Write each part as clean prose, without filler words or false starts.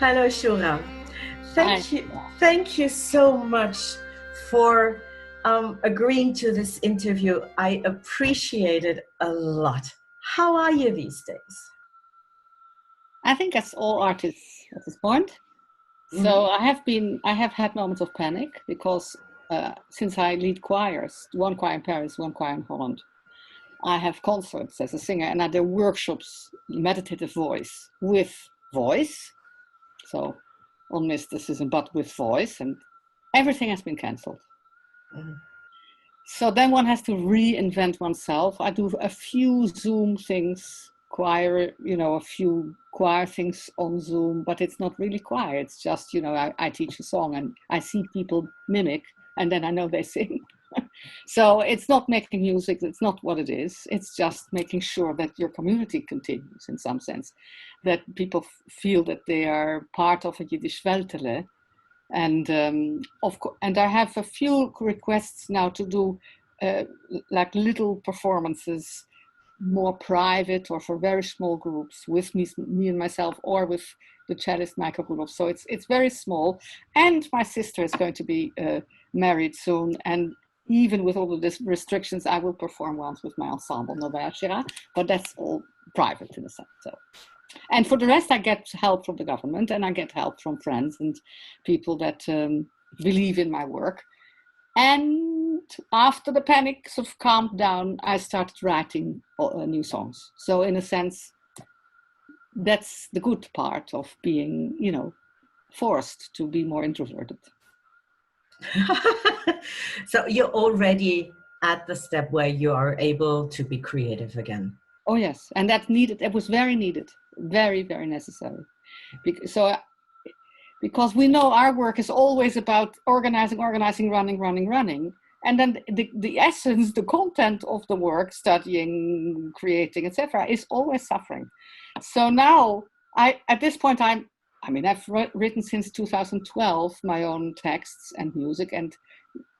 Hello, Shura. Hi. Thank you so much for agreeing to this interview. I appreciate it a lot. How are you these days? I think as all artists at this point. So Mhm. I have had moments of panic because since I lead choirs, one choir in Paris, one choir in Holland, I have concerts as a singer and I do workshops, meditative voice with voice. So on mysticism, but with voice, and everything has been cancelled. Mhm. So then one has to reinvent oneself. I do a few Zoom things, choir, a few choir things on Zoom, but it's not really choir. It's just, I teach a song and I see people mimic and then I know they sing. So it's not making music, it's not what it is. It's just making sure that your community continues in some sense, that people feel that they are part of a Yiddish Weltele. And and I have a few requests now to do like little performances, more private or for very small groups with me and myself, or with the cellist Michael Rudolph. So it's very small. And my sister is going to be married soon, and even with all of these restrictions, I will perform once with my ensemble Novaya Shira, but that's all private in a sense. So. And for the rest, I get help from the government and I get help from friends and people that believe in my work. And after the panic sort of calmed down, I started writing new songs. So in a sense, that's the good part of being, forced to be more introverted. So you're already at the step where you are able to be creative again. Oh yes, and that needed. It was very needed, very very necessary. Because we know our work is always about organizing, running. And then the essence, the content of the work, studying, creating, etc., is always suffering. So now, at this point, I've written since 2012 my own texts and music, and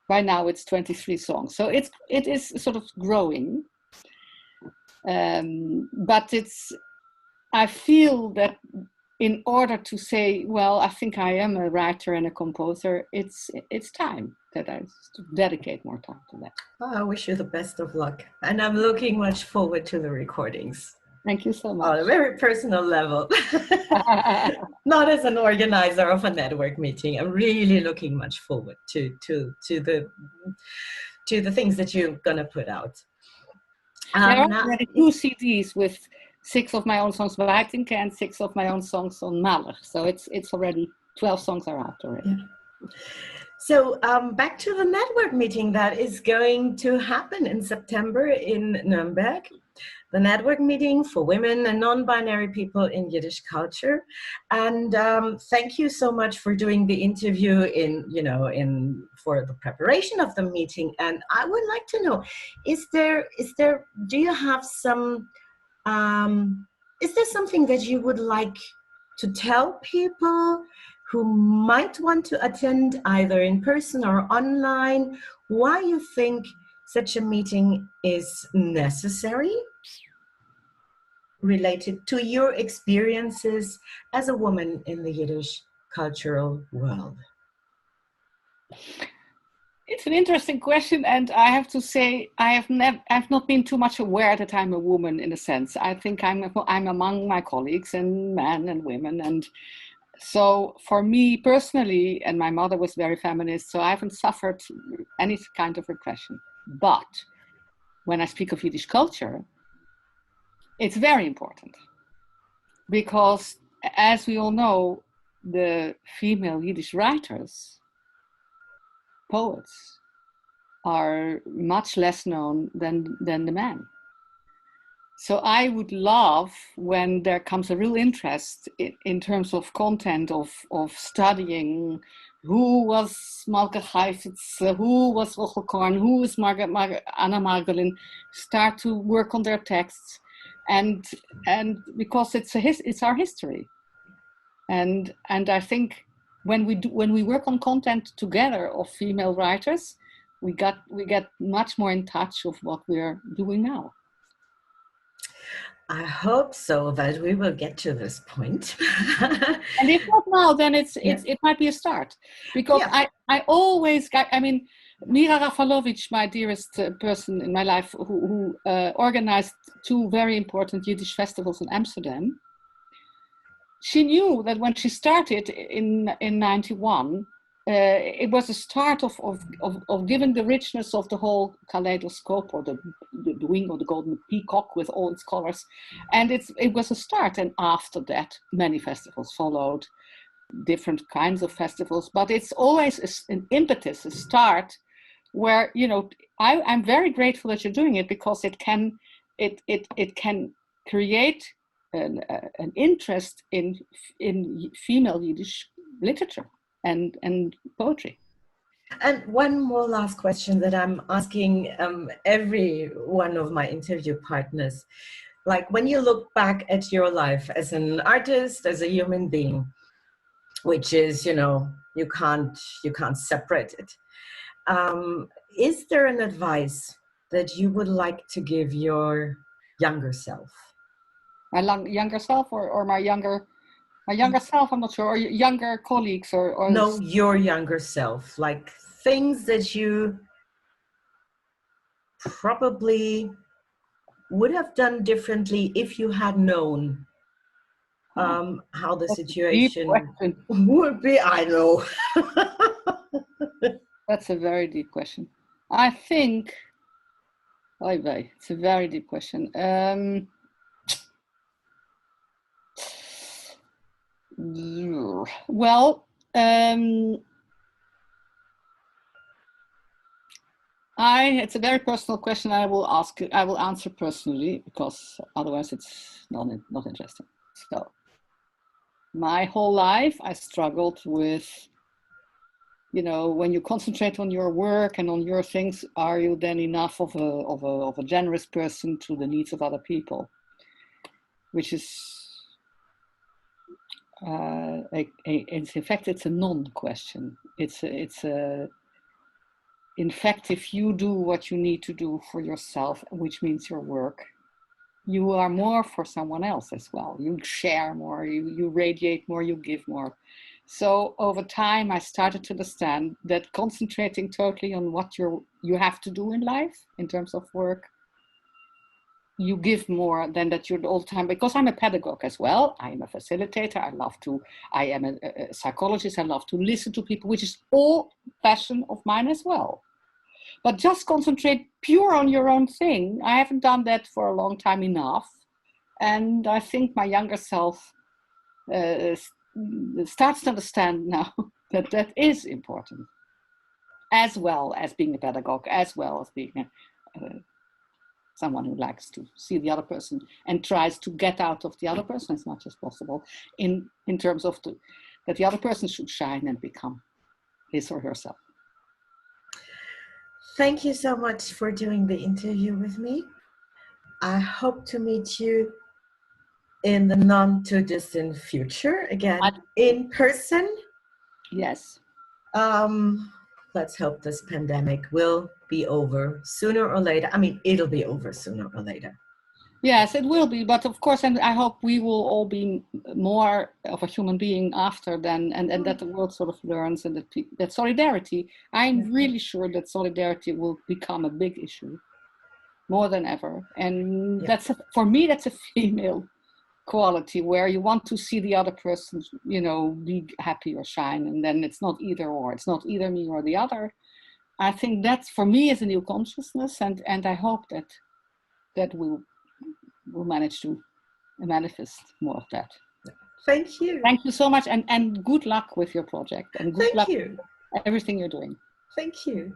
by now it's 23 songs. So it is sort of growing, but I feel that in order to say, well, I think I am a writer and a composer, it's time that I dedicate more time to that. Oh, I wish you the best of luck. And I'm looking much forward to the recordings. Thank you so On much. a very personal level. Not as an organizer of a network meeting. I'm really looking much forward to the things that you're gonna put out. There are Now, already 2 CDs with 6 of my own songs writing and 6 of my own songs on Mahler. So it's already 12 songs are out already. Yeah. So back to the network meeting that is going to happen in September in Nuremberg. The network meeting for women and non-binary people in Yiddish culture. And thank you so much for doing the interview for the preparation of the meeting. And I would like to know, do you have is there something that you would like to tell people who might want to attend either in person or online, why you think such a meeting is necessary related to your experiences as a woman in the Yiddish cultural world? It's an interesting question, and I have to say I've not been too much aware that I'm a woman in a sense. I think I'm among my colleagues and men and women, and so for me personally, and my mother was very feminist, so I haven't suffered any kind of repression. But when I speak of Yiddish culture, it's very important because, as we all know, the female Yiddish writers, poets, are much less known than the men. So I would love when there comes a real interest in terms of content of studying who was Malka Heifetz, who was Rochel Korn, who is Anna Margolin, start to work on their texts, and because it's our history, and I think when we work on content together of female writers, we get much more in touch of what we're doing now. I hope so that we will get to this point. And if not now, then it might be a start. Because Yeah. I always, I mean, Mira Rafalovic, my dearest person in my life, who organized 2 very important Yiddish festivals in Amsterdam, she knew that when she started in 91, it was a start of giving the richness of the whole kaleidoscope, or the wing of the golden peacock with all its colors. And it was a start. And after that, many festivals followed, different kinds of festivals. But it's always an impetus, a start, where, you know, I'm very grateful that you're doing it, because it can create an interest in female Yiddish literature and poetry. And one more last question that I'm asking every one of my interview partners. Like, when you look back at your life as an artist, as a human being, which is, you know, you can't separate it. Is there an advice that you would like to give your younger self? My younger self, or my younger self, I'm not sure, or younger colleagues, or No, your younger self, like things that you probably would have done differently if you had known how the situation would be. I know. That's a very deep question. I think, it's a very deep question. Well, it's a very personal question. I will answer personally, because otherwise it's not interesting. So, my whole life I struggled with, you know, when you concentrate on your work and on your things, are you then enough of a generous person to the needs of other people? Which is, in fact, it's a non-question. In fact, if you do what you need to do for yourself, which means your work, you are more for someone else as well. You share more, you radiate more, you give more. So over time, I started to understand that concentrating totally on what you have to do in life in terms of work, you give more than that you're all the time. Because I'm a pedagogue as well. I am a facilitator. I am a psychologist. I love to listen to people, which is all passion of mine as well. But just concentrate pure on your own thing, I haven't done that for a long time enough. And I think my younger self starts to understand now that is important, as well as being a pedagogue, as well as being someone who likes to see the other person and tries to get out of the other person as much as possible, in terms of that the other person should shine and become his or herself. Thank you so much for doing the interview with me. I hope to meet you in the not too distant future again, in person. Yes. Let's hope this pandemic will be over sooner or later. I mean, it'll be over sooner or later. Yes, it will be. But of course, and I hope we will all be more of a human being after then, and that the world sort of learns, and that solidarity, I'm really sure that solidarity will become a big issue more than ever. And for me, that's a female quality, where you want to see the other person, you know, be happy or shine, and then it's not either or. It's not either me or the other. I think that for me is a new consciousness, and I hope that we'll manage to manifest more of that. Thank you. Thank you so much, and good luck with your project, and good luck with everything you're doing. Thank you.